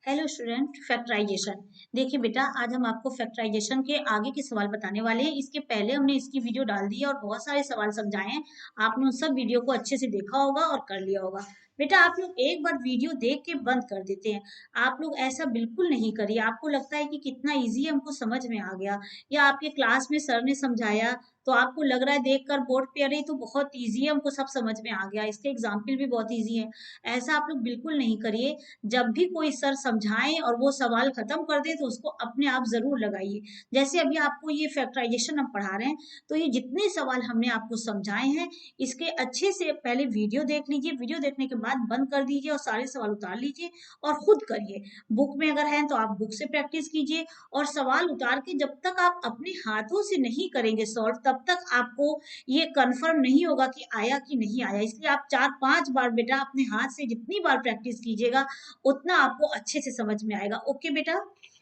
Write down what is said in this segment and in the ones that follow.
Hello student, factorisation. देखिए बेटा, आज हम आपको फैक्टराइजेशन के आगे के सवाल बताने वाले हैं। इसके पहले हमने इसकी वीडियो डाल दी है और बहुत सारे सवाल समझाए हैं। आपने उन सब वीडियो को अच्छे से देखा होगा और कर लिया होगा। बेटा, आप लोग एक बार वीडियो देख के बंद कर देते हैं। आप लोग ऐसा बिल्कुल नहीं करिए। आपको लगता है कि कितना ईजी हमको समझ में आ गया, या आपके क्लास में सर ने समझाया तो आपको लग रहा है देखकर बोर्ड पे, अरे तो बहुत ईजी है, हमको सब समझ में आ गया, इसके एग्जाम्पल भी बहुत ईजी है। ऐसा आप लोग बिल्कुल नहीं करिए। जब भी कोई सर समझाएं और वो सवाल खत्म कर दे तो उसको अपने आप जरूर लगाइए। जैसे अभी आपको ये फैक्टराइजेशन हम पढ़ा रहे हैं, तो ये जितने सवाल हमने आपको समझाए हैं, इसके अच्छे से पहले वीडियो देख लीजिए। वीडियो देखने के बाद बंद कर दीजिए और सारे सवाल उतार लीजिए और खुद करिए। बुक में अगर है तो आप बुक से प्रैक्टिस कीजिए, और सवाल उतार के जब तक आप अपने हाथों से नहीं करेंगे सॉल्व, तब तक आपको ये कंफर्म नहीं होगा कि आया कि नहीं आया। इसलिए आप 4-5 बार बेटा अपने हाथ से जितनी बार प्रैक्टिस कीजिएगा, उतना आपको अच्छे से समझ में आएगा। ओके बेटा,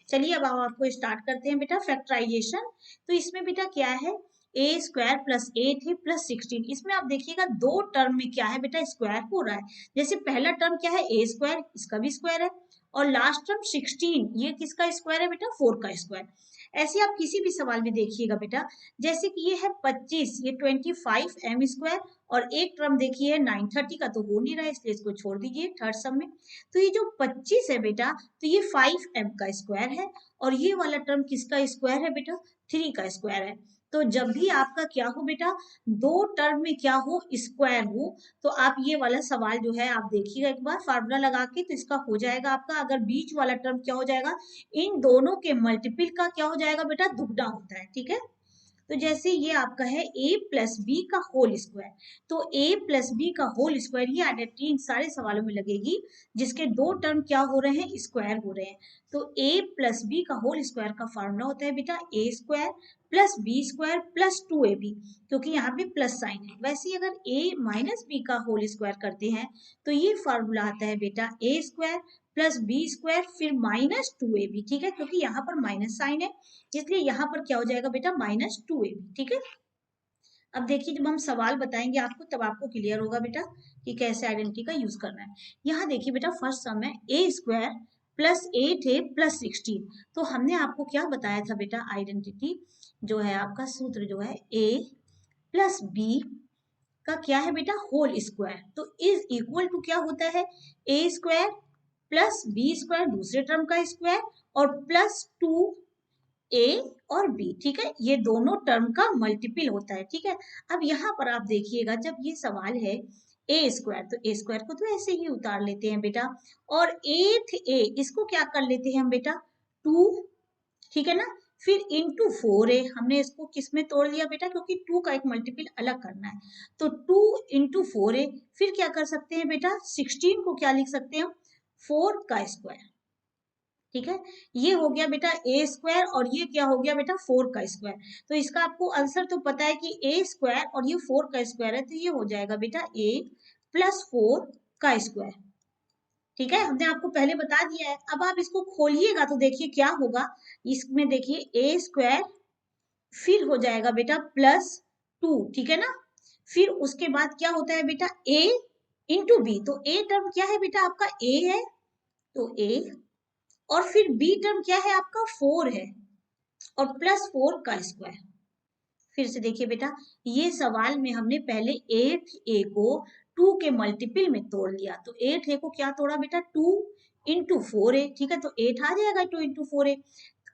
चलिए अब हम आपको स्टार्ट करते हैं बेटा फैक्टराइजेशन। तो इसमें बेटा क्या है, ए स्क्वायर प्लस 8 है प्लस 16। इसमें आप देखिएगा दो टर्म में क्या है बेटा, स्क्वायर हो रहा है। जैसे पहला टर्म क्या है, ए स्क्वायर, इसका भी स्क्वायर है। और लास्ट टर्म 16, ये किसका स्क्वायर है बेटा, 4 का स्क्वायर। ऐसे आप किसी भी सवाल में देखिएगा बेटा, जैसे कि ये है 25, ये 25 एम स्क्वायर, और एक टर्म देखिए 930 का तो हो नहीं रहा है, इसलिए इसको छोड़ दीजिए थर्ड सम में। तो ये जो 25 है बेटा, तो ये 5m का स्क्वायर है, और ये वाला टर्म किसका स्क्वायर है बेटा, 3 का स्क्वायर है। तो जब भी आपका क्या हो बेटा, दो टर्म में क्या हो, स्क्वायर हो, तो आप ये वाला सवाल जो है आप देखिएगा एक बार फार्मूला लगा के, तो इसका हो जाएगा आपका। अगर बीच वाला टर्म क्या हो जाएगा, इन दोनों के मल्टीपल का क्या हो जाएगा बेटा, दुगना होता है। ठीक है, तो जैसे ये आपका है a प्लस बी का होल स्क्वायर, तो a प्लस बी का होल स्क्वायर, ये आइडेंटिटी इन सारे सवालों में लगेगी जिसके दो टर्म क्या हो रहे हैं, स्क्वायर हो रहे हैं। तो a प्लस बी का होल स्क्वायर का फार्मूला होता है बेटा a square plus B square plus 2ab, क्योंकि यहाँ पे प्लस साइन है। वैसे ही अगर a माइनस बी का होल स्क्वायर करते हैं तो ये फार्मूला आता है बेटा a square plus B square फिर माइनस 2ab। ठीक है, क्योंकि यहाँ पर माइनस साइन है, इसलिए यहाँ पर क्या हो जाएगा बेटा, माइनस 2ab। ठीक है, अब देखिए जब हम सवाल बताएंगे आपको तब आपको क्लियर होगा बेटा कि कैसे आइडेंटिटी का यूज करना है। यहाँ देखिए बेटा, फर्स्ट सम है ए स्क्वायर प्लस 8 है प्लस 16। तो हमने आपको क्या बताया था बेटा, आइडेंटिटी जो है आपका सूत्र जो है ए प्लस बी का क्या है बेटा, होल स्क्वायर, तो इज इक्वल टू क्या होता है, ए स्क्वायर प्लस बी स्क्वायर दूसरे टर्म का स्क्वायर और प्लस 2 ए और बी। ठीक है, ये दोनों टर्म का मल्टीपल होता है। ठीक है, अब यहाँ पर आप देखिएगा, जब ये सवाल है ए स्क्वायर, तो ए स्क्वायर को तो ऐसे ही उतार लेते हैं बेटा, और एथ ए इसको क्या कर लेते हैं हम बेटा, 2। ठीक है ना, फिर इंटू 4a, हमने इसको किस में तोड़ लिया बेटा, क्योंकि 2 का एक मल्टीपल अलग करना है। तो 2 इंटू 4a, फिर क्या कर सकते हैं बेटा, 16 को क्या लिख सकते हैं हम, 4 का स्क्वायर। ठीक है, ये हो गया बेटा ए स्क्वायर, और ये क्या हो गया बेटा, 4 का स्क्वायर। तो इसका आपको आंसर तो पता है कि ए स्क्वायर और ये 4 का स्क्वायर है, तो ये हो जाएगा बेटा 8 प्लस 4 का स्क्वायर। ठीक है, हमने आपको पहले बता दिया है। अब आप इसको खोलिएगा तो देखिए क्या होगा, इसमें देखिए ए स्क्वायर फिर हो जाएगा बेटा प्लस 2। ठीक है ना, फिर उसके बाद क्या होता है बेटा, ए इंटू बी, तो ए टर्म क्या है बेटा आपका, ए है, तो ए, और फिर बी टर्म क्या है आपका, 4 है, और प्लस 4 का स्क्वायर। फिर से देखिए बेटा, ये सवाल में हमने पहले 8a को 2 के मल्टीपल में तोड़ लिया, तो 8a को क्या तोड़ा बेटा, 2 इंटू 4a। ठीक है, तो 8 आ जाएगा 2 इंटू 4a।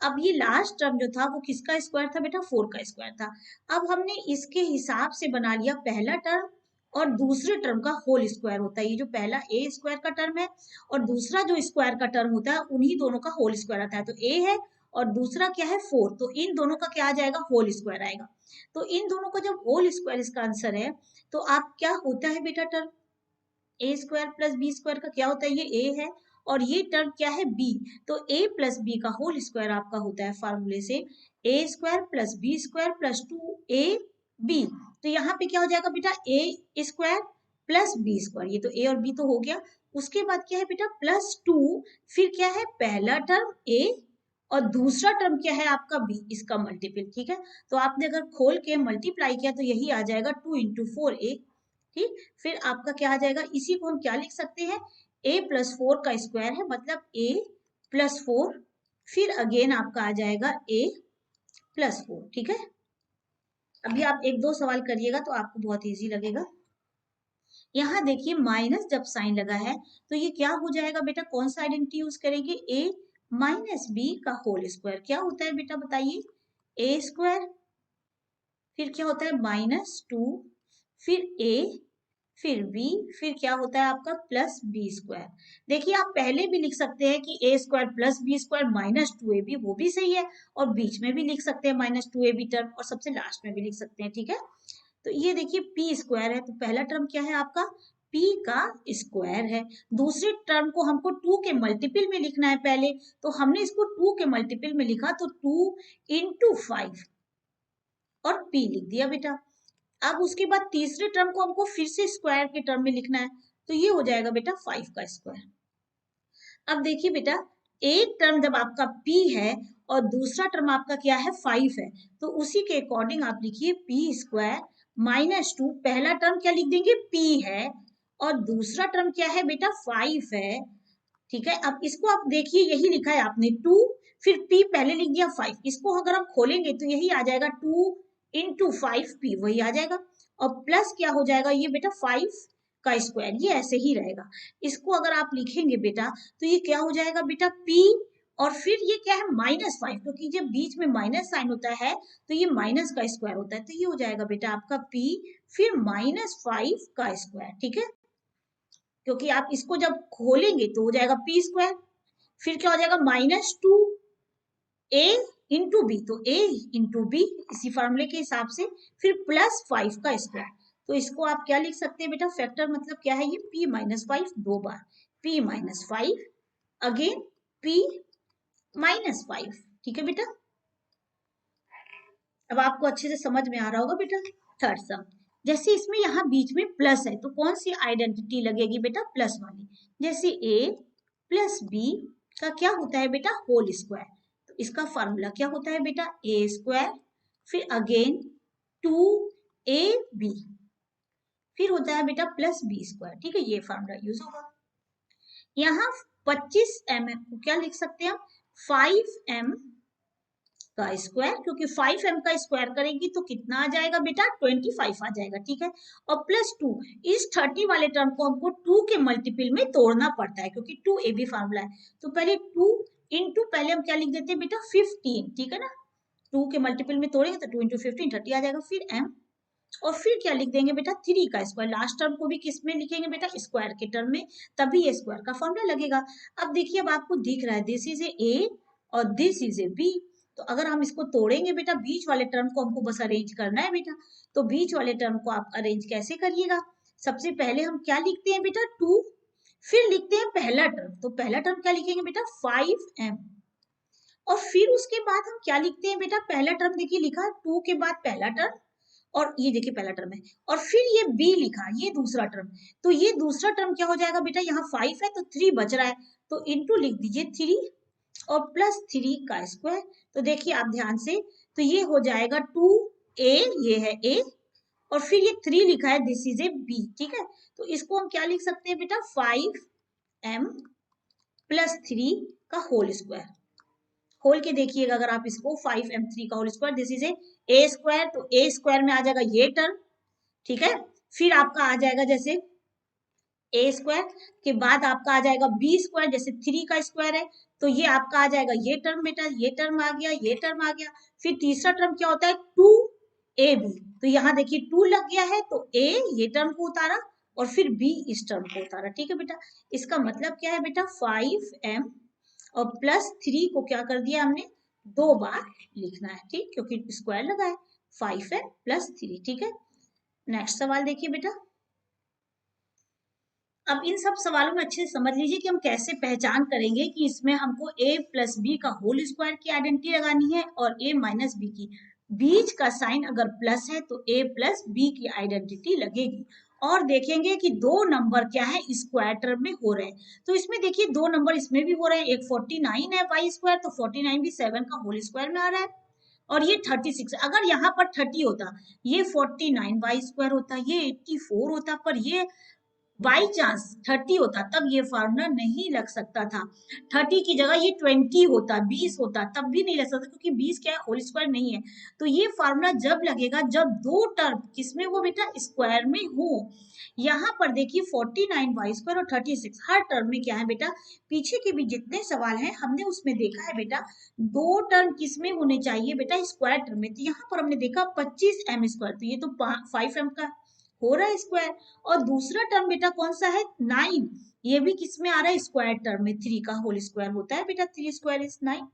अब ये लास्ट टर्म जो था वो किसका स्क्वायर था बेटा, 4 का स्क्वायर था। अब हमने इसके हिसाब से बना लिया पहला टर्म और दूसरे टर्म का होल स्क्वायर होता है। ये जो पहला ए स्क्वायर का टर्म है और दूसरा जो स्क्वायर का टर्म होता है, उन्हीं दोनों का होल स्क्वायर आता है। तो ए है और दूसरा क्या है, 4, तो इन दोनों का क्या आ जाएगा, होल स्क्वायर आएगा। तो इन दोनों का जब होल स्क्वायर इसका आंसर है, तो आप क्या होता है बेटा, टर्म ए स्क्वायर प्लस बी स्क्वायर का क्या होता है, ये ए है, और ये टर्म क्या है, बी। तो ए प्लस बी का होल स्क्वायर आपका होता है फार्मूले से A square plus B square plus 2 A B. तो यहाँ पे क्या हो जाएगा बेटा, A square plus B square, ये तो ए और बी तो हो गया। उसके बाद क्या है बेटा, प्लस 2, फिर क्या है, पहला टर्म ए और दूसरा टर्म क्या है आपका बी, इसका मल्टीपल। ठीक है, तो आपने अगर खोल के मल्टीप्लाई किया तो यही आ जाएगा 2 इंटू 4a। ठीक, फिर आपका क्या आ जाएगा, इसी को हम क्या लिख सकते हैं, a प्लस 4 का स्क्वायर है, मतलब a +4, फिर अगेन आपका आ जाएगा a +4। ठीक है, अभी आप एक दो सवाल करिएगा तो आपको बहुत इजी लगेगा। यहाँ देखिए माइनस जब साइन लगा है तो ये क्या हो जाएगा बेटा, कौन सा आइडेंटिटी यूज करेंगे, a माइनस बी का होल स्क्वायर। क्या होता है बेटा बताइए, a स्क्वायर, फिर क्या होता है -2, फिर a, फिर b, फिर क्या होता है आपका +b²। देखिए आप पहले भी लिख सकते हैं कि a² + b² -2ab, वो भी सही है, और बीच में भी लिख सकते हैं -2ab टर्म, और सबसे लास्ट में भी लिख सकते हैं। ठीक है, तो ये देखिए p² है, तो पहला टर्म क्या है आपका p का स्क्वायर है। दूसरे टर्म को हमको 2 के मल्टीपल में लिखना है पहले, तो हमने इसको 2 के मल्टीपल में लिखा, तो 2 × 5 और p लिख दिया बेटा। अब उसके बाद तीसरे टर्म को हमको फिर से स्क्वायर के टर्म में लिखना है, तो ये हो जाएगा बेटा 5 का स्क्वायर। अब देखिए बेटा, एक टर्म जब आपका p है और दूसरा टर्म आपका क्या है 5 है, तो उसी के अकॉर्डिंग आप लिखिए p² -2, पहला टर्म क्या लिख देंगे p है, और दूसरा टर्म क्या है बेटा 5 है। ठीक है, अब इसको आप देखिए, यही लिखा है आपने 2, फिर p पहले लिख दिया 5, इसको अगर हम खोलेंगे तो यही आ जाएगा 2 × 5p, वही आ जाएगा, और प्लस क्या हो जाएगा ये बेटा 5 का स्क्वायर, ये ऐसे ही रहेगा। इसको अगर आप लिखेंगे बेटा तो ये क्या हो जाएगा बेटा p, और फिर ये क्या है -5, क्योंकि जब बीच में माइनस साइन होता है तो ये माइनस का स्क्वायर होता है, तो ये हो जाएगा बेटा आपका p, फिर -5 का स्क्वायर। ठीक है, क्योंकि आप इसको जब खोलेंगे तो हो जाएगा p², फिर क्या हो जाएगा -2a × b, तो a × b इसी फॉर्मूले के हिसाब से, फिर +5 का स्क्वायर। तो इसको आप क्या लिख सकते हैं बेटा, फैक्टर मतलब क्या है ये p-5, दो बार p-5, अगेन p-5। ठीक है बेटा, अब आपको अच्छे से समझ में आ रहा होगा बेटा। थर्ड सम, जैसे इसमें यहाँ बीच में प्लस है तो कौन सी आइडेंटिटी लगेगी बेटा, प्लस वाली। जैसे a + b का क्या होता है बेटा, होल स्क्वायर, तो इसका फॉर्मूला क्या होता है बेटा, a², फिर अगेन 2ab, फिर होता है बेटा +b²। ठीक है, ये फॉर्मूला यूज होगा। यहाँ 25m को क्या लिख सकते हैं हम, 5m का स्क्वायर, क्योंकि 5m का स्क्वायर करेंगी तो कितना आ जाएगा बेटा, 25 आ जाएगा। ठीक है, और +2, इस 30 वाले टर्म को हमको 2 के मल्टीपल में तोड़ना पड़ता है, क्योंकि 2ab फार्मूला है, तो पहले 2 × पहले हम क्या लिख देते हैं बेटा 15। ठीक है ना, 2 के मल्टीपल में तोड़ेंगे तो 2 × 15 30 आ जाएगा, फिर m, और फिर क्या लिख देंगे बेटा 3 का स्क्वायर। लास्ट टर्म को भी किस में लिखेंगे बेटा, स्क्वायर के टर्म में, तभी ये स्क्वायर का फॉर्मूला लगेगा। अब देखिए, अब आपको दिख रहा है दिस इज ए और दिस इज ए बी, तो अगर हम इसको तोड़ेंगे बेटा, बीच वाले टर्म को हमको बस अरेंज करना है बेटा, तो बीच वाले टर्म को आप अरेंज कैसे करिएगा, सबसे पहले हम क्या लिखते हैं बेटा 2, फिर लिखते हैं पहला टर्म, तो पहला टर्म क्या लिखेंगे बेटा 5m, और फिर उसके बाद हम क्या लिखते हैं बेटा, पहला टर्म देखिए लिखा 2 के बाद पहला टर्म, और ये देखिए पहला टर्म है, और फिर ये b लिखा, ये दूसरा टर्म, तो ये दूसरा टर्म क्या हो जाएगा बेटा, यहाँ 5 है तो 3 बच रहा है, तो इनटू लिख दीजिए 3 और +3 का स्क्वायर। तो देखिए आप ध्यान से, तो ये हो जाएगा 2a, ये है a, और फिर ये 3 लिखा है, दिस इज ए b। ठीक है, तो इसको हम क्या लिख सकते हैं बेटा, 5m + 3 का होल स्क्वायर। खोल के देखिएगा अगर आप इसको, 5m3 का whole square, this is a², तो a² में आ जाएगा ये टर्म। ठीक है, फिर आपका आ जाएगा जैसे a² के बाद आपका आ जाएगा b², जैसे 3 का स्क्वायर है तो ये आपका आ जाएगा ये टर्म बेटा, ये टर्म आ गया, ये टर्म आ गया, फिर तीसरा टर्म क्या होता है 2ab, तो यहाँ देखिए 2 लग गया है, तो a ये टर्म को उतारा और फिर b इस टर्म को उतारा। ठीक है बेटा, इसका मतलब क्या है बेटा, 5m और +3 को क्या कर दिया हमने, 2 बार लिखना है। ठीक, क्योंकि स्क्वायर लगा है, 5m + 3। ठीक है, नेक्स्ट सवाल देखिए बेटा। अब इन सब सवालों में अच्छे से समझ लीजिए कि हम कैसे पहचान करेंगे कि इसमें हमको a + b का होल स्क्वायर की आइडेंटिटी लगानी है और a - b की। बीच का साइन अगर प्लस है तो a + b की आइडेंटिटी लगेगी, और देखेंगे कि दो नंबर क्या है स्क्वायर टर्म में हो रहे हैं, तो इसमें देखिए दो नंबर इसमें भी हो रहे हैं, एक 49 है y², तो 49 भी 7 का होल स्क्वायर में आ रहा है, और ये 36। अगर यहाँ पर 30 होता, ये 49 y² होता, ये 84 होता, पर ये बाई चांस 30 होता तब ये फार्मूला नहीं लग सकता था। 30 की जगह ये 20 होता, 20 होता, तब भी नहीं लग सकता, क्योंकि 20 क्या है, होल स्क्वायर नहीं है। तो ये फार्मूला जब लगेगा जब दो टर्म किसमें हो बेटा, स्क्वायर में हो। यहाँ पर देखिए 49 वाई स्क्वायर और 36 हर टर्म में क्या है बेटा, पीछे के भी जितने सवाल हैं हमने उसमें देखा है बेटा, दो टर्म किसमें होने चाहिए बेटा, स्क्वायर टर्म में। तो यहाँ पर हमने देखा 25m स्क्वायर, तो ये तो 5m का हो रहा है स्क्वायर। और दूसरा टर्म बेटा कौन सा है, 9, ये भी किस में आ रहा है, स्क्वायर टर्म में। 3 का होल स्क्वायर होता है बेटा, 3 स्क्वायर इज 9।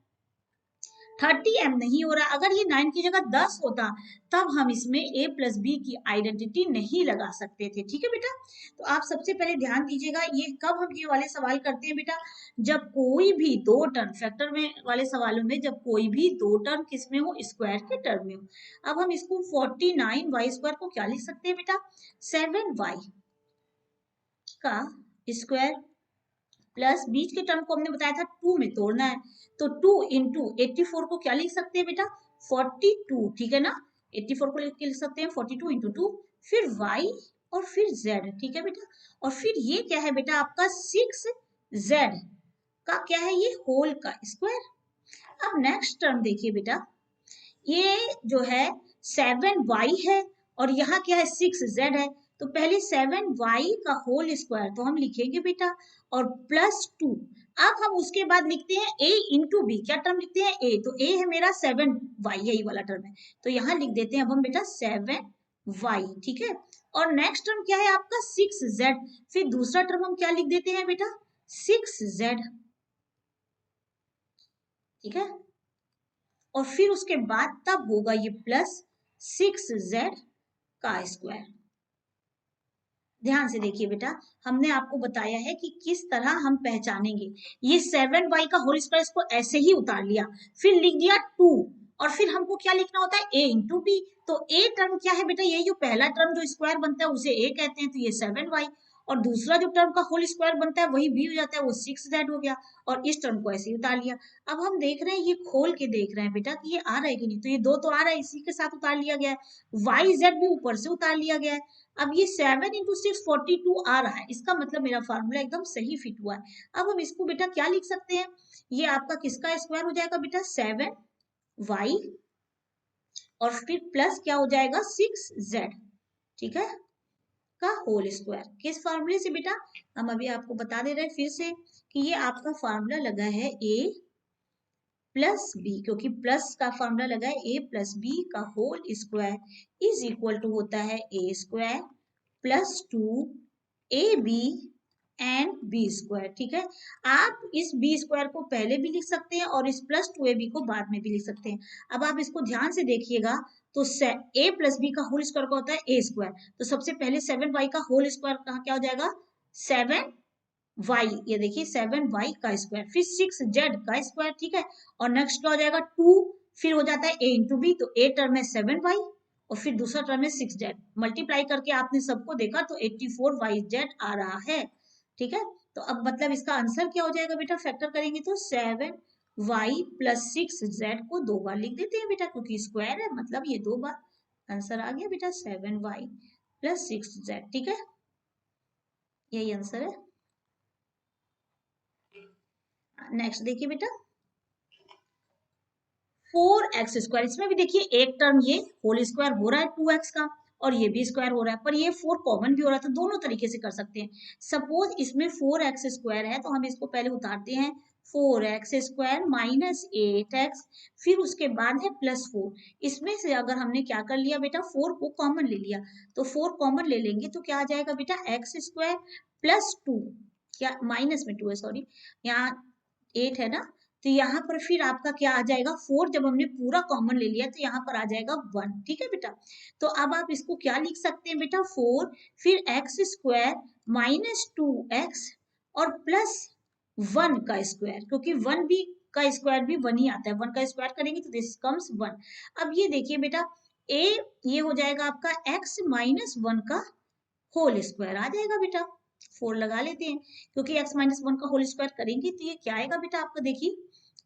30m नहीं हो रहा, अगर ये 9 की जगह 10 होता तब हम इसमें a प्लस बी की आइडेंटिटी नहीं लगा सकते थे। ठीक है बेटा, तो आप सबसे पहले ध्यान दीजिएगा, ये कब हम ये वाले सवाल करते हैं बेटा, जब कोई भी दो टर्म फैक्टर में वाले सवालों में, जब कोई भी दो टर्म किस में हो, स्क्वायर के टर्म में हो। अब हम इसको 49 वाई स्क्वायर को क्या लिख सकते हैं बेटा, 7y का स्क्वायर प्लस बीच के टर्म को हमने बताया था 2 में तोड़ना है, तो 2 इंटू 84 को क्या लिख सकते हैं बेटा, 42। ठीक है ना, 84 को लिख सकते हैं 42 इंटू 2, फिर y और फिर z। ठीक है बेटा, और फिर ये क्या है बेटा आपका 6z का क्या है, ये होल का स्क्वायर। अब नेक्स्ट टर्म देखिए बेटा, ये जो है 7y है और यहाँ क्या है 6z है, तो पहले 7y का होल स्क्वायर तो हम लिखेंगे बेटा, और प्लस 2। अब हम उसके बाद लिखते हैं a इंटू बी, क्या टर्म लिखते हैं a, तो a है मेरा 7y, यही वाला टर्म है, तो यहाँ लिख देते हैं अब हम बेटा 7y। ठीक है, और नेक्स्ट टर्म क्या है आपका 6z, फिर दूसरा टर्म हम क्या लिख देते हैं बेटा 6z। ठीक है, और फिर उसके बाद तब होगा ये प्लस 6z का स्क्वायर। ध्यान से देखिए बेटा, हमने आपको बताया है कि किस तरह हम पहचानेंगे। ये 7y का होल स्क्वायर, इसको ऐसे ही उतार लिया, फिर लिख दिया 2, और फिर हमको क्या लिखना होता है a इंटू बी। तो a टर्म क्या है बेटा, ये जो पहला टर्म जो स्क्वायर बनता है उसे a कहते हैं, तो ये 7y, और दूसरा जो टर्म का होल स्क्वायर बनता है वही b हो जाता है, वो 6z हो गया, और इस टर्म को ऐसे ही उतार लिया। अब हम देख रहे हैं, ये खोल के देख रहे हैं बेटा कि ये आ रहा है कि नहीं, तो ये 2 तो आ रहा है, इसी के साथ उतार लिया गया है, yz भी ऊपर से उतार लिया गया है। अब ये 7 इंटू 6 42 आ रहा है, इसका मतलब मेरा फार्मूला एकदम सही फिट हुआ है। अब हम इसको बेटा क्या लिख सकते हैं, ये आपका किसका स्क्वायर हो जाएगा बेटा, 7y, और फिर प्लस क्या हो जाएगा 6z। ठीक है, का होल स्क्वायर, किस फार्मूले से बेटा, हम अभी आपको बता दे रहे हैं फिर से कि ये आपका फार्मूला लगा है a प्लस बी, क्योंकि प्लस का फार्मूला लगा है a प्लस बी का whole square is equal to होता है a square plus 2ab and B square. ठीक है, आप इस बी स्क्वायर को पहले भी लिख सकते हैं और इस प्लस 2ab को बाद में भी लिख सकते हैं। अब आप इसको ध्यान से देखिएगा, तो a प्लस बी का होल स्क्वायर का होता है a स्क्वायर, तो सबसे पहले 7y का होल स्क्वायर कहाँ क्या हो जाएगा 7y, ये देखिए 7y का स्क्वायर, फिर 6z का स्क्वायर। ठीक है, और नेक्स्ट क्या हो जाएगा 2, फिर हो जाता है a इंटू बी, तो a टर्म है 7y और फिर दूसरा टर्म है 6z, मल्टीप्लाई करके आपने सबको देखा तो 84yz आ रहा है। ठीक है, तो अब मतलब इसका आंसर क्या हो जाएगा बेटा, फैक्टर करेंगे तो 7y प्लस 6z को 2 बार लिख देते हैं बेटा, क्योंकि स्क्वायर है मतलब ये 2 बार, आंसर आ गया बेटा 7y प्लस 6z। ठीक है, यही आंसर है। नेक्स्ट देखिए बेटा 4x स्क्वायर, इसमें भी देखिए एक टर्म ये होल स्क्वायर हो रहा है 2x का, और ये भी स्क्वायर हो रहा है, पर ये 4 कॉमन भी हो रहा है, तो दोनों तरीके से कर सकते हैं। सपोज इसमें 4x स्क्वायर है, तो हम इसको पहले उतारते हैं 4x स्क्वायर माइनस 8x, फिर उसके बाद है प्लस 4। इसमें से अगर हमने क्या कर लिया बेटा 4 को कॉमन ले लिया, तो 4 कॉमन ले लेंगे तो क्या आ जाएगा बेटा x स्क्वायर प्लस 2, क्या माइनस में 2 है सॉरी, यहाँ 8 है ना, तो यहाँ पर फिर आपका क्या आ जाएगा 4, जब हमने पूरा कॉमन ले लिया तो यहाँ पर आ जाएगा 1। ठीक है बेटा, तो अब आप इसको क्या लिख सकते हैं बेटा 4 फिर x स्क्वायर माइनस 2x और प्लस 1 का स्क्वायर, क्योंकि 1 भी का स्क्वायर भी 1 ही आता है, 1 का स्क्वायर करेंगे तो दिस कम्स 1। अब ये देखिए बेटा a ये हो जाएगा आपका x माइनस 1 का होल स्क्वायर आ जाएगा बेटा, 4 लगा लेते हैं, क्योंकि x माइनस 1 का होल स्क्वायर करेंगे तो ये क्या आएगा बेटा आपका, देखिए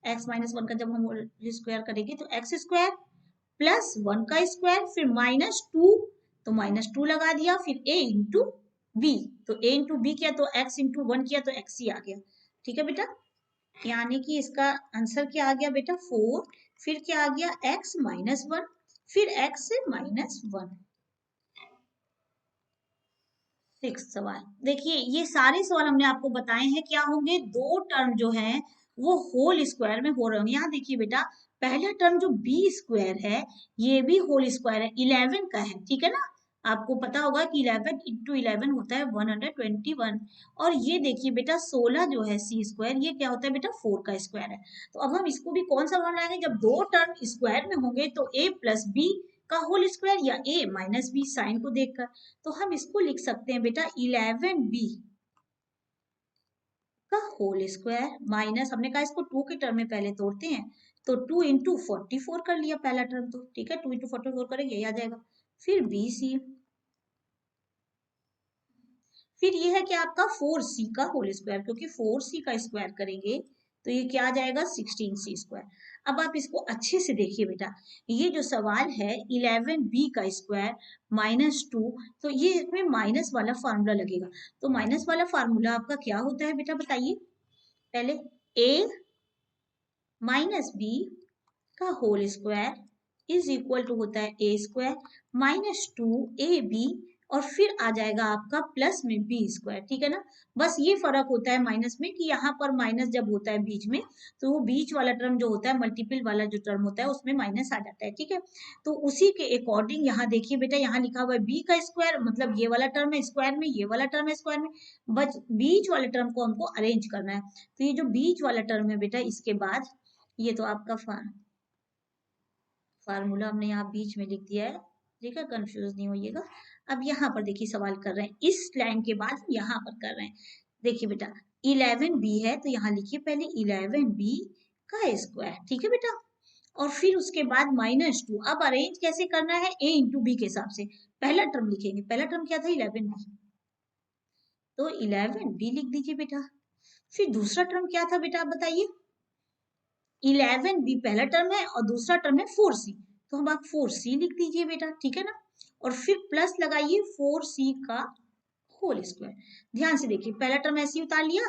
x माइनस 1 का जब हम होल स्क्वायर करेंगे तो x स्क्वायर प्लस 1 का स्क्वायर फिर माइनस 2, तो माइनस 2 लगा दिया, फिर a इंटू बी, तो a इंटू बी किया तो x इंटू 1 किया तो x ही आ गया। ठीक है बेटा, यानी कि इसका आंसर क्या आ गया बेटा 4, फिर क्या आ गया x माइनस 1, फिर x माइनस 1। 6 सवाल देखिए, ये सारे सवाल हमने आपको बताए हैं क्या होंगे, दो टर्म जो हैं वो होल स्क्वायर में हो रहे होंगे। यहाँ देखिए बेटा, पहला टर्म जो बी स्क्वायर है ये भी होल स्क्वायर है, 11 का है, ठीक है ना। आपको पता होगा कि 11 इंटू 11 होता है 121। और ये देखिए बेटा 16 जो है सी स्क्वायर, ये क्या होता है बेटा 4 का स्क्वायर है। तो अब हम इसको भी कौन सा बनाएंगे, जब दो टर्म स्क्वायर में होंगे तो a प्लस बी का होल स्क्वायर या a माइनस बी, साइन को देखकर। तो हम इसको लिख सकते हैं बेटा 11b का होल स्क्वायर माइनस, हमने कहा इसको 2 के टर्म में पहले तोड़ते हैं, तो 2 इंटू 44 कर लिया पहला टर्म, तो ठीक है 2 इंटू 44 करेंगे यही आ जाएगा। फिर बी सी, फिर ये है कि आपका 4c का होल स्क्वायर, क्योंकि 4c का स्क्वायर करेंगे तो ये क्या आ जाएगा 16c स्क्वायर। अब आप इसको अच्छे से देखिए बेटा, ये जो सवाल है 11b का स्क्वायर माइनस 2, तो ये इसमें माइनस वाला फार्मूला लगेगा। तो माइनस वाला फार्मूला आपका क्या होता है बेटा बताइए, पहले a माइनस बी का whole square is equal to होता है ए स्क्वायर माइनस 2ab, और फिर आ जाएगा आपका प्लस में बी स्क्वायर, ठीक है ना। बस ये फर्क होता है माइनस में कि यहाँ पर माइनस जब होता है बीच में, तो वो बीच वाला टर्म जो होता है मल्टीपल वाला जो टर्म होता है उसमें माइनस आ जाता है, ठीक है। तो उसी के अकॉर्डिंग यहाँ देखिए बेटा, यहाँ लिखा हुआ है बी का स्क्वायर, मतलब ये वाला टर्म है स्क्वायर में, ये वाला टर्म है स्क्वायर में, बस बीच वाले टर्म को हमको अरेंज करना है। तो ये जो बीच वाला टर्म है बेटा, इसके बाद ये तो आपका फार्मूला हमने यहाँ बीच में लिख दिया है, ठीक है, कंफ्यूज नहीं होइएगा। अब यहाँ पर देखिए सवाल कर रहे हैं, इस लाइन के बाद यहाँ पर कर रहे हैं। देखिए बेटा 11b है तो यहाँ लिखिए पहले 11b का स्क्वायर, ठीक है बेटा, और फिर उसके बाद माइनस 2। अब अरेंज कैसे करना है, a इंटू बी के हिसाब से पहला टर्म लिखेंगे, पहला टर्म क्या था 11b, तो 11b लिख दीजिए बेटा। फिर दूसरा टर्म क्या था बेटा आप बताइए, 11b पहला टर्म है और दूसरा टर्म है 4c, तो हम आप 4c लिख दीजिए बेटा, ठीक है ना। और फिर प्लस लगाइए 4c का होल स्क्वायर। ध्यान से देखिए, पहला टर्म ऐसे ही उतार लिया,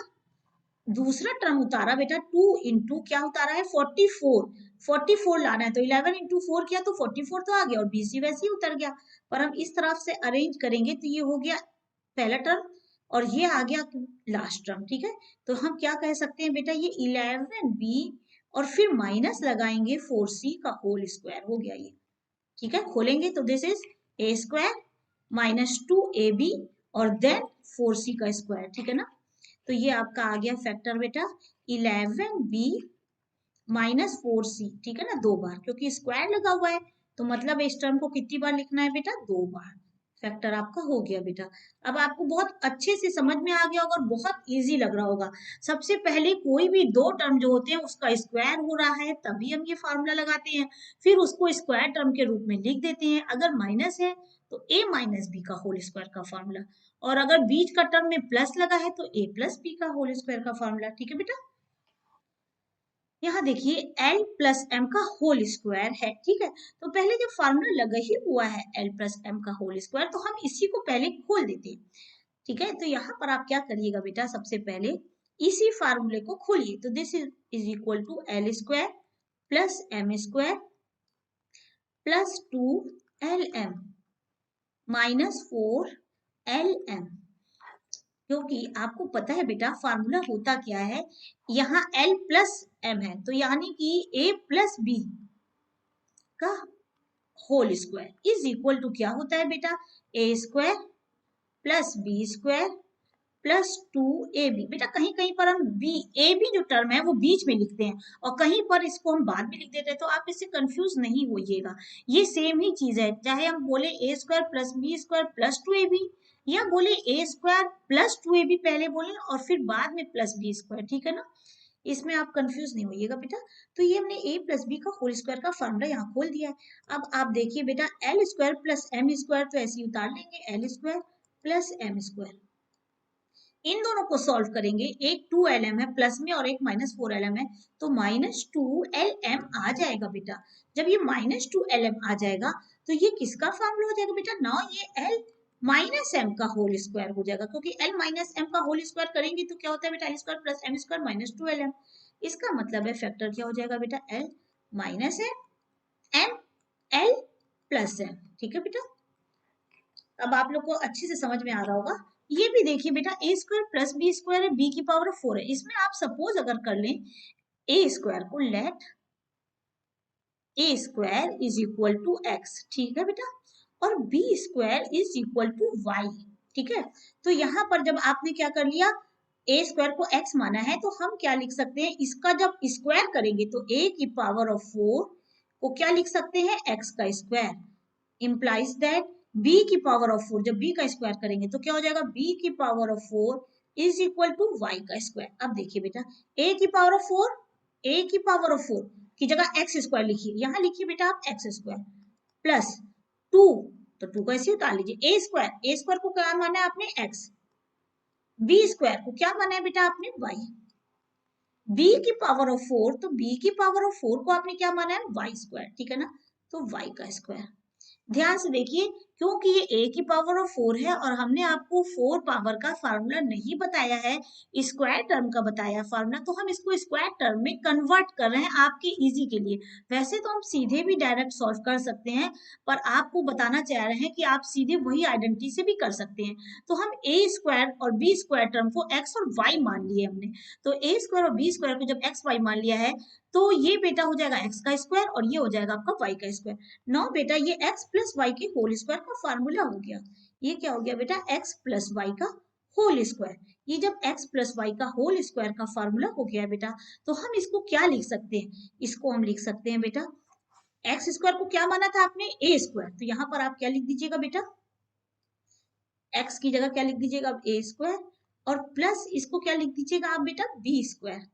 दूसरा टर्म उतारा बेटा 2 इंटू क्या उतारा है 44 लाना है, तो 11 इंटू 4 किया तो 44 तो आ गया, और बीसी वैसे ही उतर गया। पर हम इस तरफ से अरेंज करेंगे तो ये हो गया पहला टर्म और ये आ गया लास्ट टर्म, ठीक है। तो हम क्या कह सकते हैं बेटा, ये 11b और फिर माइनस लगाएंगे 4c का होल स्क्वायर, हो गया ये, ठीक है। खोलेंगे तो this is a square minus 2ab और देन 4c का स्क्वायर, ठीक है ना। तो ये आपका आ गया फैक्टर बेटा 11b माइनस 4c, ठीक है ना, 2 बार, क्योंकि स्क्वायर लगा हुआ है तो मतलब इस टर्म को कितनी बार लिखना है बेटा, 2 बार। फैक्टर आपका हो गया बेटा। अब आपको बहुत अच्छे से समझ में आ गया होगा और बहुत इजी लग रहा होगा। सबसे पहले कोई भी दो टर्म जो होते हैं उसका स्क्वायर हो रहा है तभी हम ये फार्मूला लगाते हैं, फिर उसको स्क्वायर टर्म के रूप में लिख देते हैं। अगर माइनस है तो a माइनस बी का होल स्क्वायर का फार्मूला, और अगर बीच का टर्म में प्लस लगा है तो a प्लस बी का होल स्क्वायर का फार्मूला, ठीक है बेटा। यहाँ देखिए l प्लस एम का होल स्क्वायर है, ठीक है। तो पहले जब फार्मूला लगा ही हुआ है l प्लस एम का होल स्क्वायर, तो हम इसी को पहले खोल देते हैं, ठीक है। तो यहाँ पर आप क्या करिएगा बेटा, सबसे पहले इसी फार्मूले को खोलिए, तो this is equal to L square plus M square plus 2lm minus 4lm, क्योंकि आपको पता है बेटा फार्मूला होता क्या है, यहाँ l प्लस एम है तो यानी कि a प्लस बी का whole square is equal to क्या होता है बेटा, a square plus B square plus 2ab। बेटा कहीं कहीं पर हम बी ए बी जो टर्म है वो बीच में लिखते हैं और कहीं पर इसको हम बाद में लिख देते हैं, तो आप इससे कंफ्यूज नहीं होइएगा, ये सेम ही चीज है। चाहे हम बोले a square plus B square plus 2ab, या बोले a स्क्वायर प्लस 2ab पहले बोले और फिर बाद में प्लस बी स्क्वायर, ठीक है ना। इसमें आप कंफ्यूज नहीं होइएगा बेटा। तो ये हमने a प्लस बी का होल स्क्वायर का फॉर्मूला यहाँ खोल दिया है। अब आप देखिए बेटा L square plus M square तो ऐसे ही उतार लेंगे, L square plus M square, इन दोनों को सॉल्व करेंगे, एक 2lm है प्लस में और एक माइनस 4lm है, तो माइनस 2lm आ जाएगा बेटा। जब ये माइनस 2lm आ जाएगा तो ये किसका फार्मूला हो जाएगा बेटा, ना ये l माइनस एम का होल स्क्वायर हो जाएगा, क्योंकि एल माइनस एम का होल स्क्वायर करेंगे तो क्या होता है बेटा, L square plus M square minus 2lm। इसका मतलब है फैक्टर क्या हो जाएगा बेटा, L minus M L plus M. ठीक है बेटा, अब आप लोग को अच्छे से समझ में आ रहा होगा। ये भी देखिए बेटा, A square plus B square है, बी की पावर 4 है। इसमें आप सपोज अगर कर लें ए स्क्वायर को, let A square is equal to X, ठीक है बेटा, और B square is equal to Y. ठीक है, तो यहाँ पर जब आपने क्या कर लिया, ए स्क्वायर को एक्स माना है, तो हम क्या लिख सकते हैं, इसका जब स्क्वायर करेंगे तो ए की पावर ऑफ 4 को क्या लिख सकते हैं, एक्स का स्क्वायर, इंप्लाइज दैट b की पावर ऑफ 4 जब b का स्क्वायर करेंगे तो क्या हो जाएगा, b की power of 4 is equal to y का स्क्वायर। अब देखिए बेटा, a की पावर ऑफ 4, a की पावर ऑफ 4 की जगह एक्स स्क्वायर लिखिए, यहाँ लिखिए बेटा आप एक्स स्क्वायर प्लस 2, तो 2 को ऐसे उतार लीजिए, ए स्क्वायर को क्या माना है आपने, एक्स, बी स्क्वायर को क्या माना है बेटा आपने, वाई, b की पावर ऑफ 4, तो b की पावर ऑफ 4 को आपने क्या माना है, वाई स्क्वायर, ठीक है ना, तो y का स्क्वायर। ध्यान से देखिए, क्योंकि ये a की पावर ऑफ 4 है और हमने आपको 4 पावर का फार्मूला नहीं बताया है, स्क्वायर टर्म का बताया फार्मूला, तो हम इसको स्क्वायर टर्म में कन्वर्ट कर रहे हैं आपके इजी के लिए। वैसे तो हम सीधे भी डायरेक्ट सॉल्व कर सकते हैं, पर आपको बताना चाह रहे हैं कि आप सीधे वही आइडेंटिटी से भी कर सकते हैं। तो हम ए स्क्वायर और बी स्क्वायर टर्म को एक्स और वाई मान लिए हमने, तो ए स्क्वायर और बी स्क्वायर को जब एक्स वाई मान लिया है, तो ये बेटा हो जाएगा एक्स का स्क्वायर और ये हो जाएगा आपका वाई का स्क्वायर। नो बेटा, ये x प्लस वाई के होल स्क्वायर का फार्मूला हो गया। ये क्या हो गया बेटा, x प्लस वाई का होल स्क्वायर। ये जब x प्लस वाई का होल स्क्वायर का फार्मूला हो गया है बेटा, तो हम इसको क्या लिख सकते हैं, इसको हम लिख सकते हैं बेटा, एक्स स्क्वायर को क्या माना था आपने, ए स्क्वायर, तो यहाँ पर आप क्या लिख दीजिएगा बेटा, x की जगह क्या लिख दीजिएगा, ए स्क्वायर, और प्लस इसको क्या लिख दीजिएगा आप बेटा, बी स्क्वायर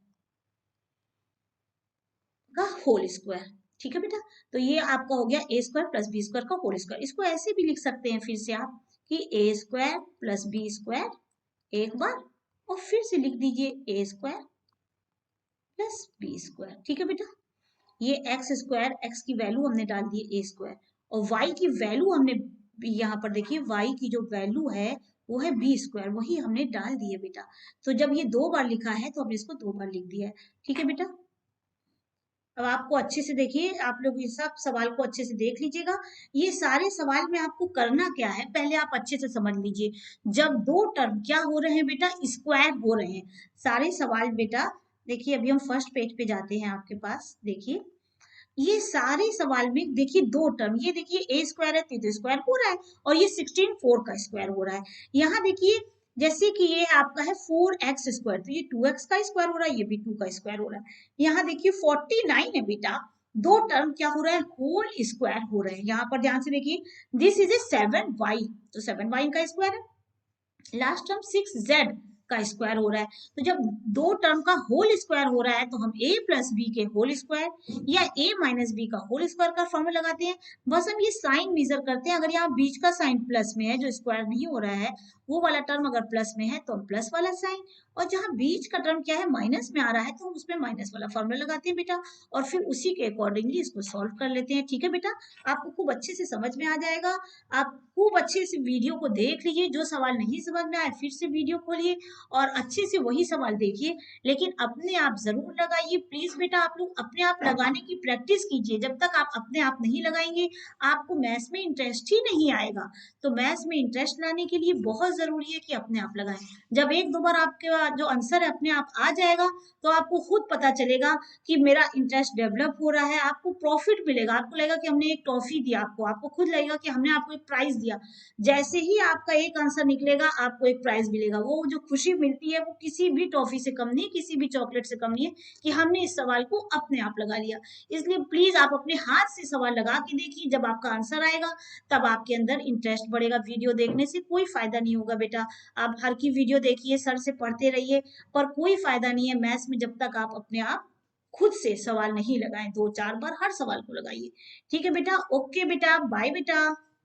का होल स्क्वायर। ठीक है बेटा, तो ये आपका हो गया ए स्क्वायर प्लस बी स्क्वायर का होल स्क्वायर। इसको ऐसे भी लिख सकते हैं फिर से आप कि ए स्क्वायर प्लस बी स्क्वायर एक बार, और फिर से लिख दीजिए ए स्क्वायर प्लस बी स्क्वायर। ठीक है बेटा, ये एक्स स्क्वायर, एक्स की वैल्यू हमने डाल दी ए स्क्वायर, और वाई की वैल्यू हमने यहाँ पर देखिए, वाई की जो वैल्यू है वो है बी स्क्वायर, वही हमने डाल दी है बेटा। तो जब ये 2 बार लिखा है तो हमने इसको 2 बार लिख दिया है। ठीक है बेटा, अब आपको अच्छे से देखिए, आप लोग इस सब सवाल को अच्छे से देख लीजिएगा। ये सारे सवाल में आपको करना क्या है, पहले आप अच्छे से समझ लीजिए। जब 2 टर्म क्या हो रहे हैं बेटा, स्क्वायर हो रहे हैं, सारे सवाल बेटा देखिए, अभी हम फर्स्ट पेज पे जाते हैं आपके पास, देखिए ये सारे सवाल में देखिए 2 टर्म, ये देखिए ए स्क्वायर है तो स्क्वायर हो रहा है, और ये 16 4 का स्क्वायर हो रहा है। यहाँ देखिए, जैसे कि ये आपका है 4x स्क्वायर, तो ये 2x का स्क्वायर हो रहा है, ये भी 2 का स्क्वायर हो रहा है। यहाँ देखिए 49 है बेटा, 2 टर्म क्या हो रहा है, होल स्क्वायर हो रहे हैं। यहाँ पर ध्यान से देखिए, दिस इज ए 7y, तो 7y का स्क्वायर है। लास्ट टर्म 6z का स्क्वायर हो रहा है। तो जब 2 टर्म का होल स्क्वायर हो रहा है तो हम a प्लस बी के होल स्क्वायर या a माइनस बी का होल स्क्वायर का फॉर्मूला लगाते हैं। बस हम ये साइन मेजर करते हैं, अगर यहाँ बीच का साइन प्लस में है, जो स्क्वायर नहीं हो रहा है वो वाला टर्म अगर प्लस में है तो हम प्लस वाला साइन, और जहाँ बीच का टर्म क्या है, माइनस में आ रहा है, तो हम उसमें माइनस वाला फॉर्मूला लगाते हैं बेटा, और फिर उसी के अकॉर्डिंगली इसको सॉल्व कर लेते हैं। ठीक है बेटा, आपको खूब अच्छे से समझ में आ जाएगा। आप खूब अच्छे से वीडियो को देख लीजिए, जो सवाल नहीं समझ में आए फिर से वीडियो खोलिए और अच्छे से वही सवाल देखिए, लेकिन अपने आप जरूर लगाइए प्लीज बेटा। आप लोग अपने आप लगाने की प्रैक्टिस कीजिए, जब तक आप अपने आप नहीं लगाएंगे आपको मैथ्स में इंटरेस्ट ही नहीं आएगा। तो मैथ्स में इंटरेस्ट लाने के लिए बहुत जरूरी है कि अपने आप लगाएं। जब 1-2 बार आपके जो आंसर है अपने आप आ जाएगा, तो आपको खुद पता चलेगा कि मेरा इंटरेस्ट डेवलप हो रहा है, आपको प्रॉफिट मिलेगा, आपको लगेगा कि हमने एक टॉफी दिया, आपको खुद लगेगा कि हमने आपको एक प्राइज दिया। जैसे ही आपका एक आंसर निकलेगा आपको एक प्राइज मिलेगा, वो जो खुशी मिलती है वो किसी भी टॉफी से कम नहीं, किसी भी चॉकलेट से कम नहीं है कि हमने इस सवाल को अपने आप लगा लिया। इसलिए प्लीज आप अपने हाथ से सवाल लगा के देखिए, जब आपका आंसर आएगा तब आपके अंदर इंटरेस्ट बढ़ेगा। वीडियो देखने से कोई फायदा नहीं होगा बेटा, आप हर की वीडियो देखिए, सर से पढ़ते रहिए, पर कोई फायदा नहीं है मैथ्स में जब तक आप अपने आप खुद से सवाल नहीं लगाएं। 2-4 बार हर सवाल को लगाइए। ठीक है बेटा, ओके बेटा, बाय बेटा।